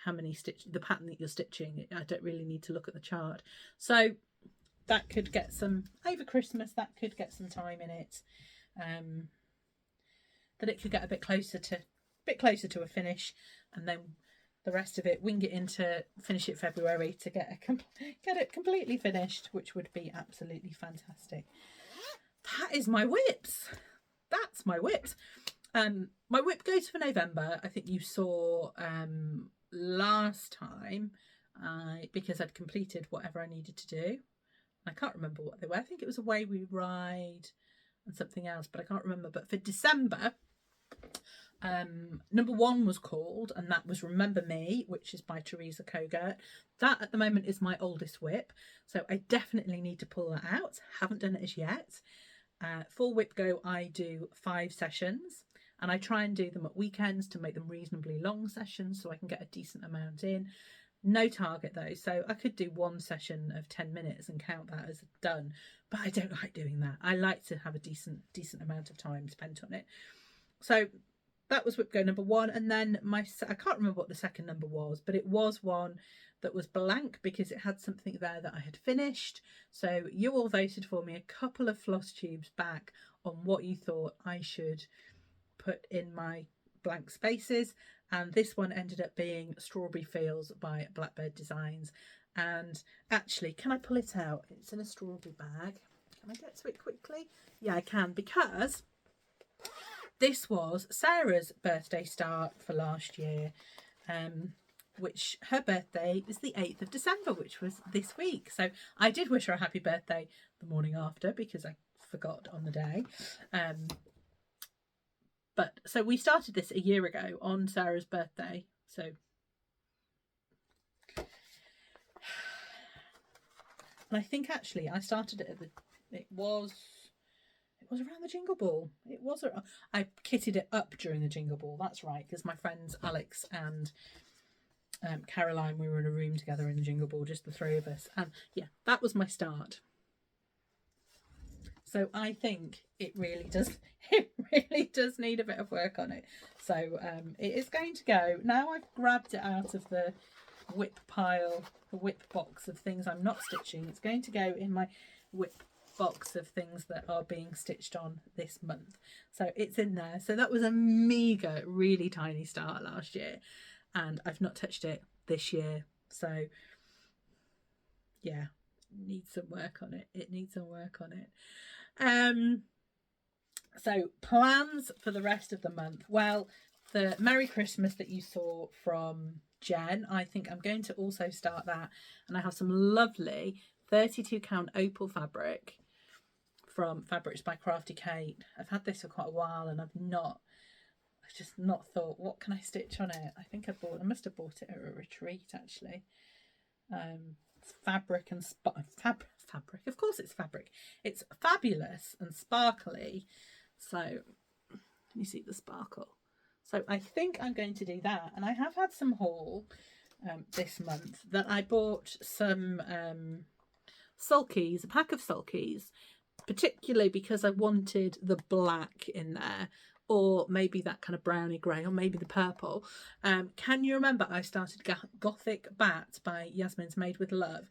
how many the pattern that you're stitching, I don't really need to look at the chart. So that could get some, over Christmas, that could get some time in it, that it could get a bit closer to a finish, and then the rest of it, wing it into, finish it February to get it completely finished, which would be absolutely fantastic. That is my whips. That's my whips. My whip goes for November. I think you saw last time, because I'd completed whatever I needed to do. I can't remember what they were. I think it was Away We Ride and something else, but I can't remember. But for December, number 1 was called, and that was Remember Me, which is by Teresa Kogert. That at the moment is my oldest whip, so I definitely need to pull that out. Haven't done it as yet. For Whip Go, I do 5 sessions, and I try and do them at weekends to make them reasonably long sessions so I can get a decent amount in. No target though, so I could do 1 session of 10 minutes and count that as done, but I don't like doing that. I like to have a decent amount of time spent on it. So that was Whip Go number 1, and then I can't remember what the second number was, but it was one that was blank because it had something there that I had finished. So you all voted for me a couple of floss tubes back on what you thought I should put in my blank spaces, and this one ended up being Strawberry Fields by Blackbird Designs. And actually, can I pull it out? It's in a strawberry bag. Can I get to it quickly? Yeah, I can, because this was Sarah's birthday start for last year, which her birthday is the 8th of December, which was this week. So I did wish her a happy birthday the morning after because I forgot on the day. But so we started this a year ago on Sarah's birthday. So and I think actually I started it at it was around the Jingle Ball. I kitted it up during the Jingle Ball. That's right, because my friends Alex and Caroline, we were in a room together in the Jingle Ball, just the 3 of us. And yeah, that was my start. So I think it really does need a bit of work on it. So it is going to go. Now I've grabbed it out of the whip pile, the whip box of things I'm not stitching. It's going to go in my whip box of things that are being stitched on this month. So it's in there. So that was a meager, really tiny start last year, and I've not touched it this year. So yeah, needs some work on it. It needs some work on it. So plans for the rest of the month. Well, the Merry Christmas that you saw from Jen, I think I'm going to also start that, and I have some lovely 32 count opal fabric from Fabrics by Crafty Kate. I've had this for quite a while, and I've just not thought, what can I stitch on it? I think I must have bought it at a retreat actually. Fabric and fabric, of course it's fabric. It's fabulous and sparkly. So let me see the sparkle. So I think I'm going to do that, and I have had some haul this month that I bought some sulkies, a pack of sulkies, particularly because I wanted the black in there, or maybe that kind of browny grey, or maybe the purple. Can you remember I started Gothic Bat by Yasmin's Made with Love,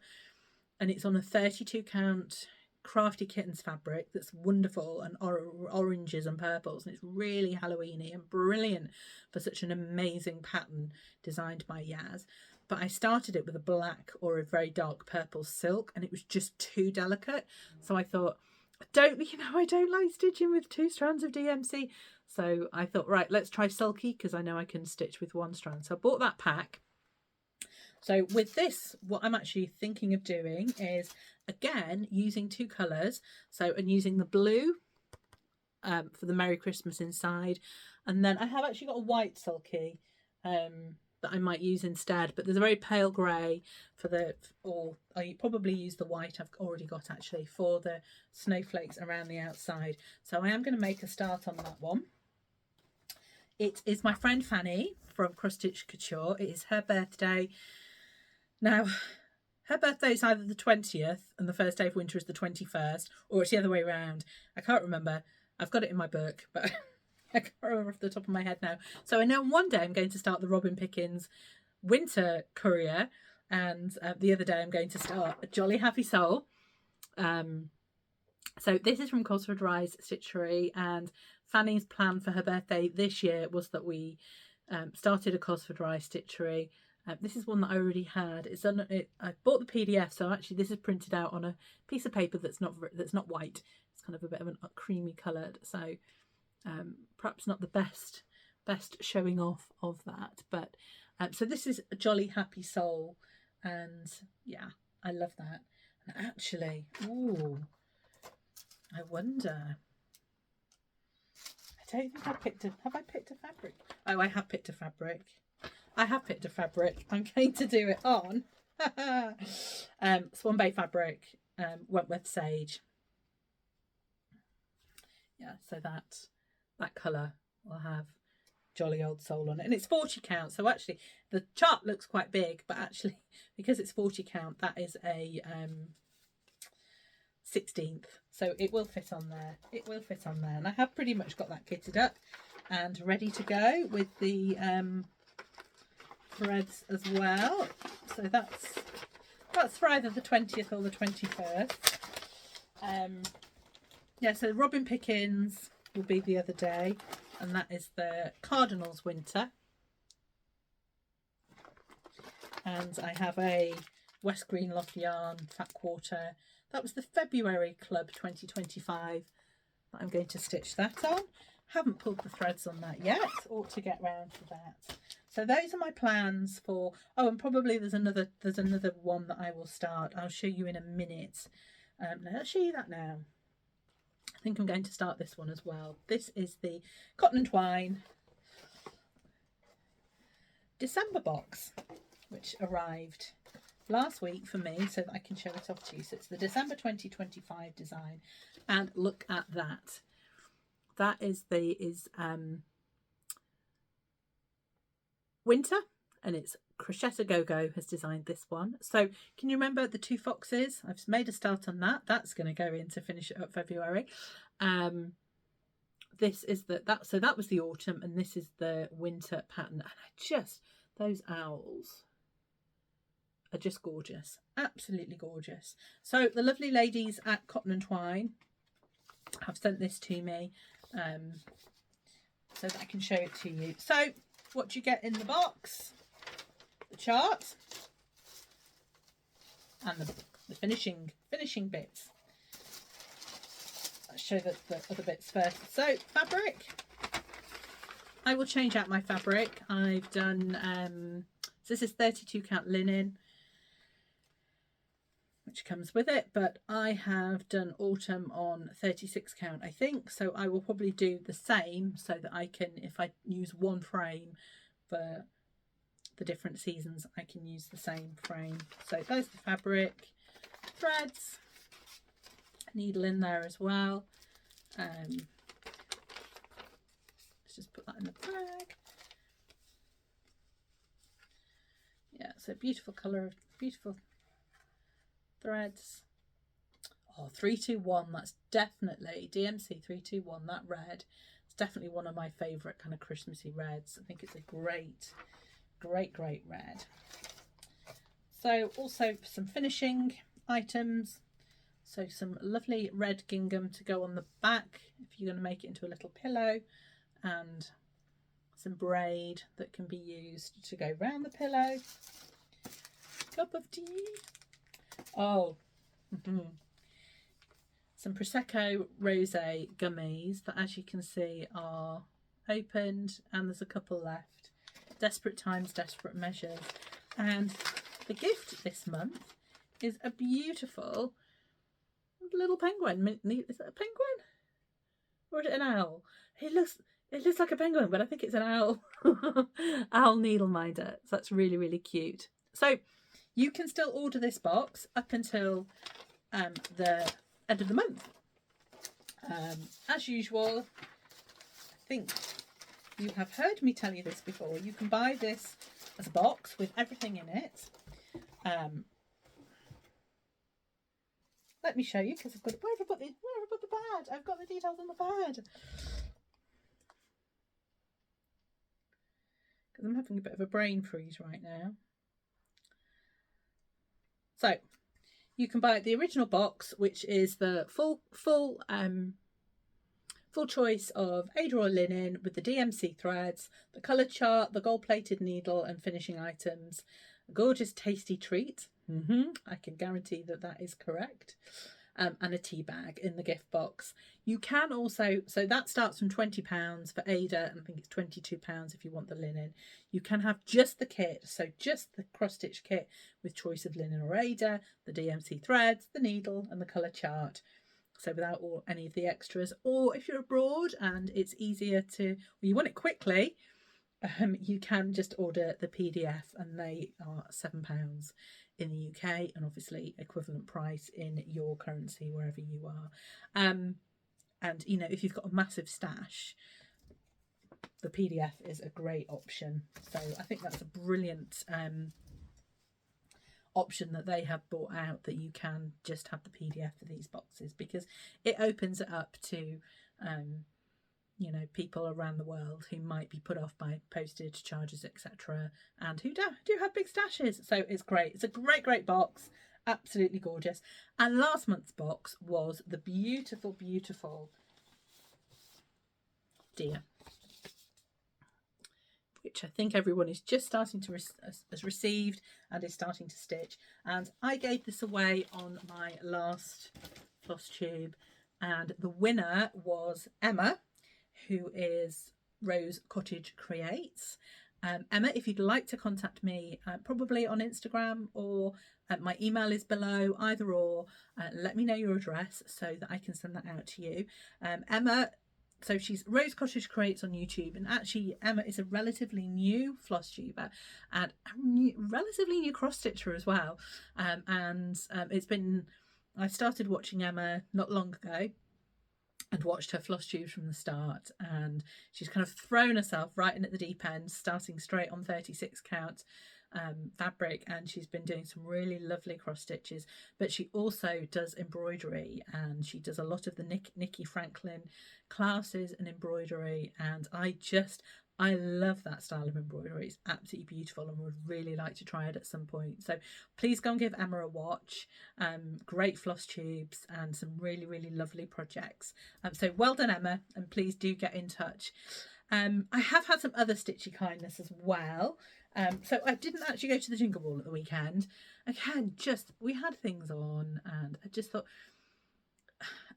and it's on a 32 count Crafty Kittens fabric that's wonderful, and oranges and purples, and it's really Halloweeny and brilliant for such an amazing pattern designed by Yaz. But I started it with a black or a very dark purple silk, and it was just too delicate. So I thought, I don't like stitching with 2 strands of DMC. So I thought, right, let's try sulky, because I know I can stitch with 1 strand. So I bought that pack. So with this, what I'm actually thinking of doing is, again, using 2 colours. So, and using the blue for the Merry Christmas inside. And then I have actually got a white sulky that I might use instead. But there's a very pale grey for or I probably use the white I've already got actually for the snowflakes around the outside. So I am going to make a start on that one. It is my friend Fanny from Cross Stitch Couture. It is her birthday. Now, her birthday is either the 20th and the first day of winter is the 21st, or it's the other way around. I can't remember. I've got it in my book, but I can't remember off the top of my head now. So I know one day I'm going to start the Robin Pickens Winter Courier, and the other day I'm going to start a Jolly Happy Soul. So this is from Cosford Rise Stitchery, and Fanny's plan for her birthday this year was that we started a Cosford Rise Stitchery, This is one that I already had. I bought the PDF, so actually this is printed out on a piece of paper that's not white. It's kind of a bit of a creamy coloured, so perhaps not the best showing off of that. But so this is a Jolly Happy Soul, and yeah, I love that. And actually, ooh, I wonder. I don't think I picked a. Have I picked a fabric? Oh, I have picked a fabric. I'm going to do it on Swan Bay fabric, Wentworth Sage. Yeah, so that colour will have Jolly Old Soul on it, and it's 40 count. So actually, the chart looks quite big, but actually, because it's 40 count, that is a 16th. So it will fit on there. It will fit on there, and I have pretty much got that kitted up and ready to go with the threads as well. So that's for either the 20th or the 21st. Yeah, so Robin Pickens will be the other day, and that is the Cardinals Winter. And I have a West Greenlock yarn Fat Quarter. That was the February Club 2025 that I'm going to stitch that on. Haven't pulled the threads on that yet. Ought to get round to that. So those are my plans for. Oh, and probably there's another one that I will start. I'll show you in a minute. I'll show you that now. I think I'm going to start this one as well. This is the Cotton and Twine December box, which arrived last week for me, so that I can show it off to you. So it's the December 2025 design, and look at that. That is Winter, and it's Crochetta Go-Go has designed this one. So can you remember the two foxes? I've made a start on that. That's going to go in to finish it up February. This is so that was the autumn, and this is the winter pattern. And those owls are just gorgeous, absolutely gorgeous. So the lovely ladies at Cotton and Twine have sent this to me, so that I can show it to you. So what do you get in the box? The chart and the finishing bits. Let's show the other bits first. So fabric, I will change out my fabric. I've done so this is 32 count linen, which comes with it, but I have done autumn on 36 count, I think, so I will probably do the same, so that I can, if I use one frame for the different seasons, I can use the same frame. So there's the fabric, threads, needle in there as well. Let's just put that in the bag. Yeah, so beautiful colour, beautiful threads. Oh, 321, that's definitely DMC 321, that red. It's definitely one of my favourite kind of Christmassy reds. I think it's a great red. So also some finishing items. So some lovely red gingham to go on the back if you're going to make it into a little pillow, and some braid that can be used to go round the pillow. Cup of tea. Oh, some Prosecco Rosé gummies that, as you can see, are opened, and there's a couple left. Desperate times, desperate measures. And the gift this month is a beautiful little penguin. Is it a penguin? Or is it an owl? It looks like a penguin, but I think it's an owl. Owl needle minder. So that's really cute. So you can still order this box up until the end of the month. As usual, I think you have heard me tell you this before. You can buy this as a box with everything in it. Let me show you, because where have I put the pad? I've got the details on the pad. Because I'm having a bit of a brain freeze right now. So you can buy the original box, which is the full full choice of Adroit linen with the DMC threads, the colour chart, the gold-plated needle and finishing items. A gorgeous, tasty treat. I can guarantee that that is correct. And a tea bag in the gift box. You can also, so that starts from £20 for Ada, and I think it's £22 if you want the linen. You can have just the kit, so just the cross-stitch kit with choice of linen or Ada, the DMC threads, the needle and the colour chart. So without any of the extras. Or if you're abroad and it's easier to, well, you want it quickly, you can just order the PDF, and they are £7 in the UK, and obviously equivalent price in your currency wherever you are. And you know, if you've got a massive stash, the PDF is a great option. So I think that's a brilliant option that they have brought out, that you can just have the PDF for these boxes, because it opens it up to you know, people around the world who might be put off by postage charges, etc., and who do have big stashes. So it's great. It's a great box, absolutely gorgeous. And last month's box was the beautiful deer, which I think everyone is just starting to has received and is starting to stitch. And I gave this away on my last Flosstube, and the winner was Emma, who is Rose Cottage Creates. Emma, if you'd like to contact me, probably on Instagram, or my email is below, either or, let me know your address so that I can send that out to you. Emma, so she's Rose Cottage Creates on YouTube, and actually Emma is a relatively new floss tuber and a relatively new cross stitcher as well. It's been, I started watching Emma not long ago, and watched her floss tubes from the start, and she's kind of thrown herself right in at the deep end, starting straight on 36 count fabric, and she's been doing some really lovely cross stitches. But she also does embroidery, and she does a lot of the Nikki Franklin classes and embroidery, and I love that style of embroidery. It's absolutely beautiful, and would really like to try it at some point. So please go and give Emma a watch. Great floss tubes and some really lovely projects. So well done, Emma, and please do get in touch. I have had some other stitchy kindness as well. So I didn't actually go to the Jingle Ball at the weekend. Again, we had things on, and I just thought,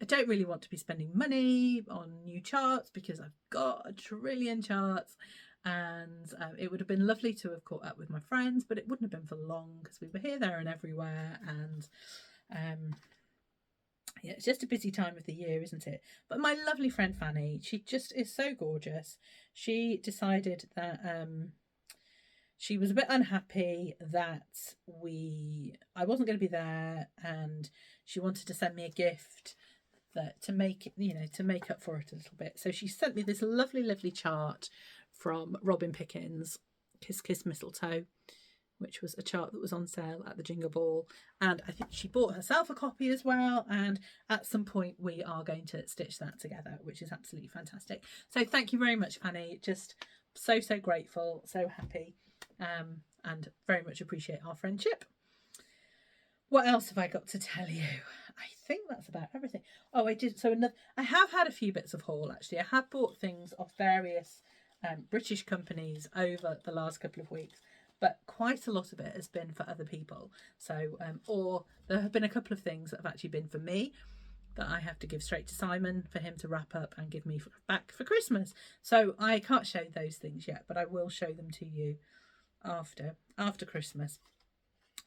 I don't really want to be spending money on new charts because I've got a trillion charts, and it would have been lovely to have caught up with my friends, but it wouldn't have been for long because we were here, there and everywhere, and yeah, it's just a busy time of the year, isn't it? But my lovely friend Fanny, she just is so gorgeous. She decided that she was a bit unhappy that I wasn't going to be there, and she wanted to send me a gift that to make up for it a little bit. So she sent me this lovely chart from Robin Pickens, Kiss Kiss Mistletoe, which was a chart that was on sale at the Jingle Ball, and I think she bought herself a copy as well, and at some point we are going to stitch that together, which is absolutely fantastic. So thank you very much, Fanny. Just so grateful, so happy, and very much appreciate our friendship. What else have I got to tell you? I think that's about everything. Oh, I have had a few bits of haul, actually. I have bought things off various British companies over the last couple of weeks, but quite a lot of it has been for other people. So, or there have been a couple of things that have actually been for me that I have to give straight to Simon for him to wrap up and give me back for Christmas. So I can't show those things yet, but I will show them to you after Christmas.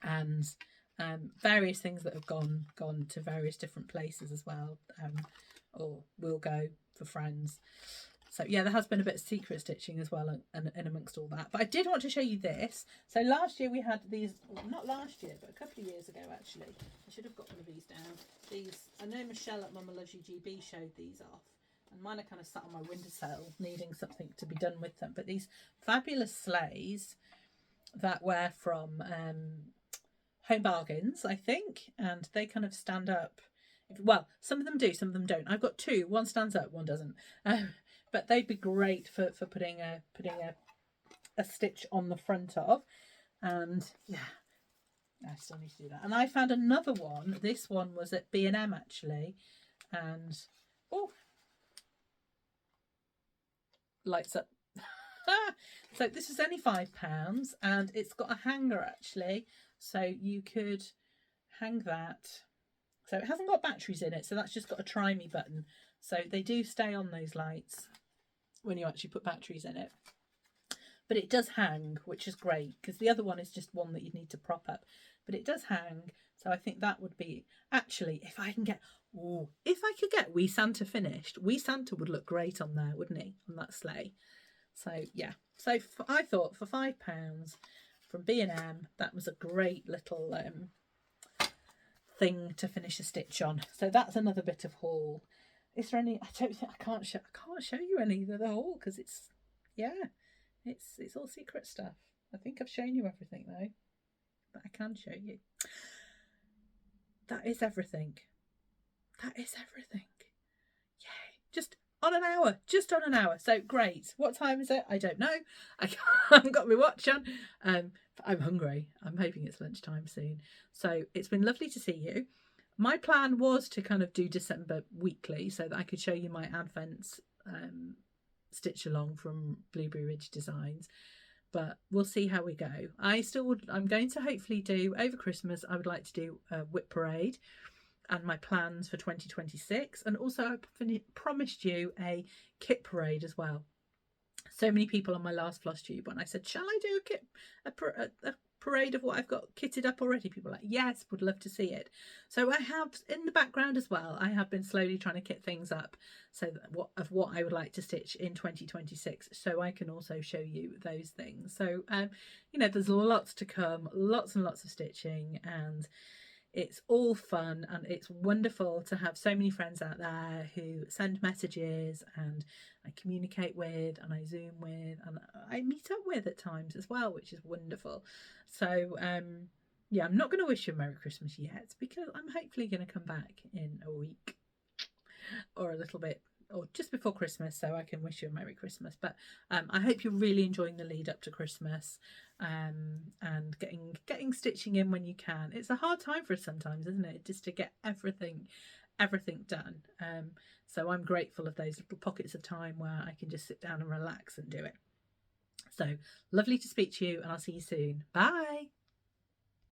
And various things that have gone to various different places as well, or will go for friends. So yeah, there has been a bit of secret stitching as well, and amongst all that. But I did want to show you this. So last year we had these, not last year, but a couple of years ago actually. I should have got one of these down. These, I know Michelle at Mama Loves You GB showed these off, and mine are kind of sat on my windowsill needing something to be done with them. But these fabulous sleighs that were from Home Bargains, I think, and they kind of stand up. Well, some of them do, some of them don't. I've got two. One stands up, one doesn't. But they'd be great for putting a stitch on the front of. And yeah, I still need to do that. And I found another one. This one was at B&M actually, and oh, lights up. So this is only £5 and it's got a hanger actually, so you could hang that. So it hasn't got batteries in it, so that's just got a try me button, so they do stay on, those lights, when you actually put batteries in it. But it does hang, which is great, because the other one is just one that you need to prop up, but it does hang. So I think that would be, actually, if I can get, if I could get Wee Santa finished, Wee Santa would look great on there, wouldn't he, on that sleigh? So yeah, so I thought for £5 from B&M, that was a great little thing to finish a stitch on. So that's another bit of haul. Is there any? I don't think I can't show you any of the haul, because it's, yeah, it's all secret stuff. I think I've shown you everything though, but I can show you. That is everything. That is everything. Yay! Just on an hour. Just on an hour. So great. What time is it? I don't know. I haven't got my watch on. I'm hungry. I'm hoping it's lunchtime soon. So it's been lovely to see you. My plan was to kind of do December weekly so that I could show you my Advents stitch along from Blueberry Ridge Designs, but we'll see how we go. I'm going to hopefully do over Christmas. I would like to do a whip parade and my plans for 2026, and also I promised you a kit parade as well. So many people on my last Flosstube, when I said, shall I do a parade of what I've got kitted up already, people were like, yes, would love to see it. So I have in the background as well, I have been slowly trying to kit things up so that what I would like to stitch in 2026, so I can also show you those things. So you know, there's lots to come, lots and lots of stitching, and it's all fun, and it's wonderful to have so many friends out there who send messages and I communicate with and I Zoom with and I meet up with at times as well, which is wonderful. So yeah, I'm not going to wish you a Merry Christmas yet, because I'm hopefully going to come back in a week or a little bit, or just before Christmas, so I can wish you a Merry Christmas. But I hope you're really enjoying the lead up to Christmas, and getting stitching in when you can. It's a hard time for us sometimes, isn't it, just to get everything done. So I'm grateful of those little pockets of time where I can just sit down and relax and do it. So lovely to speak to you, and I'll see you soon. Bye.